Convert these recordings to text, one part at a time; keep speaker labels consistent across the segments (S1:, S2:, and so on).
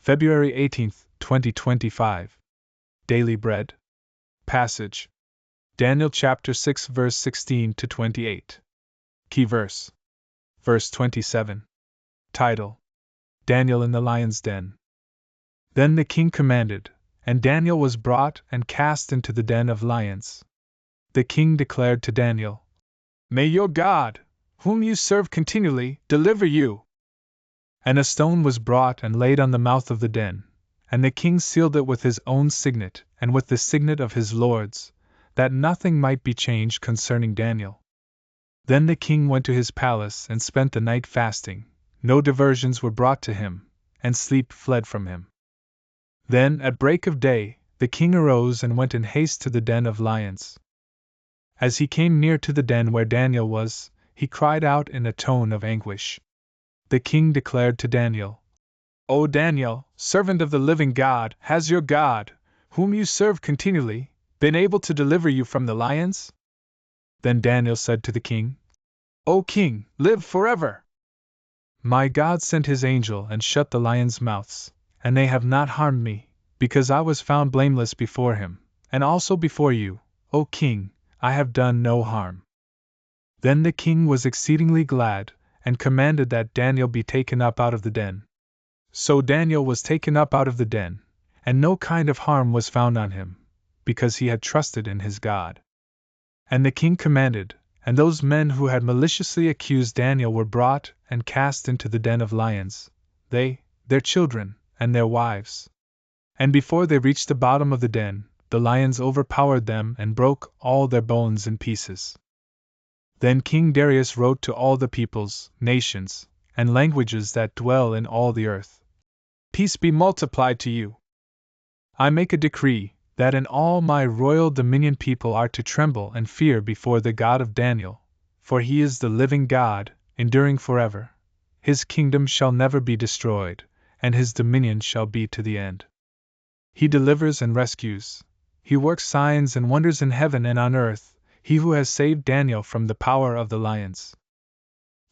S1: February 18, 2025. Daily Bread. Passage: Daniel chapter 6 verse 16 to 28. Key verse: verse 27. Title: Daniel in the lion's den. Then the king commanded, and Daniel was brought and cast into the den of lions. The king declared to Daniel, "May your God, whom you serve continually, deliver you." And a stone was brought and laid on the mouth of the den, and the king sealed it with his own signet and with the signet of his lords, that nothing might be changed concerning Daniel. Then the king went to his palace and spent the night fasting. No diversions were brought to him, and sleep fled from him. Then, at break of day, the king arose and went in haste to the den of lions. As he came near to the den where Daniel was, he cried out in a tone of anguish. The king declared to Daniel, "O Daniel, servant of the living God, has your God, whom you serve continually, been able to deliver you from the lions?" Then Daniel said to the king, "O king, live forever! My God sent his angel and shut the lions' mouths, and they have not harmed me, because I was found blameless before him, and also before you, O king, I have done no harm." Then the king was exceedingly glad, and commanded that Daniel be taken up out of the den. So Daniel was taken up out of the den, and no kind of harm was found on him, because he had trusted in his God. And the king commanded, and those men who had maliciously accused Daniel were brought and cast into the den of lions, they, their children, and their wives. And before they reached the bottom of the den, the lions overpowered them and broke all their bones in pieces. Then King Darius wrote to all the peoples, nations, and languages that dwell in all the earth, "Peace be multiplied to you. I make a decree, that in all my royal dominion people are to tremble and fear before the God of Daniel, for he is the living God, enduring forever. His kingdom shall never be destroyed, and his dominion shall be to the end. He delivers and rescues. He works signs and wonders in heaven and on earth, he who has saved Daniel from the power of the lions."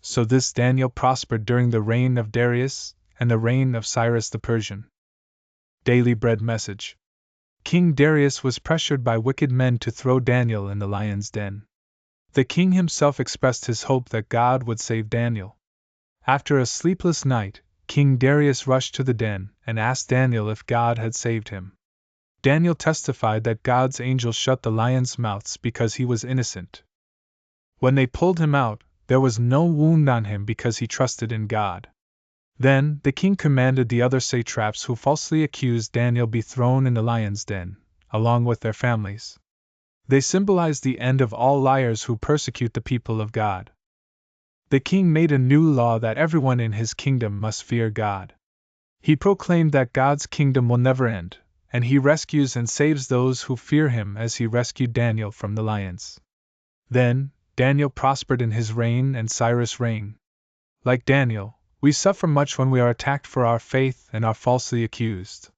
S1: So this Daniel prospered during the reign of Darius and the reign of Cyrus the Persian. Daily Bread Message. King Darius was pressured by wicked men to throw Daniel in the lion's den. The king himself expressed his hope that God would save Daniel. After a sleepless night, King Darius rushed to the den and asked Daniel if God had saved him. Daniel testified that God's angel shut the lions' mouths because he was innocent. When they pulled him out, there was no wound on him because he trusted in God. Then the king commanded the other satraps who falsely accused Daniel be thrown in the lion's den, along with their families. They symbolized the end of all liars who persecute the people of God. The king made a new law that everyone in his kingdom must fear God. He proclaimed that God's kingdom will never end, and he rescues and saves those who fear him as he rescued Daniel from the lions. Then, Daniel prospered in his reign and Cyrus' reign. Like Daniel, we suffer much when we are attacked for our faith and are falsely accused.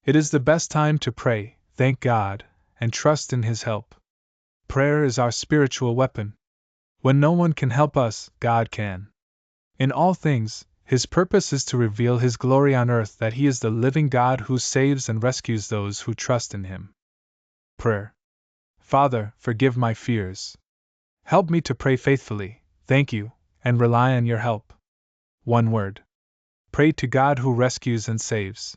S1: It is the best time to pray, thank God, and trust in his help. Prayer is our spiritual weapon. When no one can help us, God can. In all things, his purpose is to reveal his glory on earth, that he is the living God who saves and rescues those who trust in him. Prayer. Father, forgive my fears. Help me to pray faithfully, thank you, and rely on your help. One word. Pray to God who rescues and saves.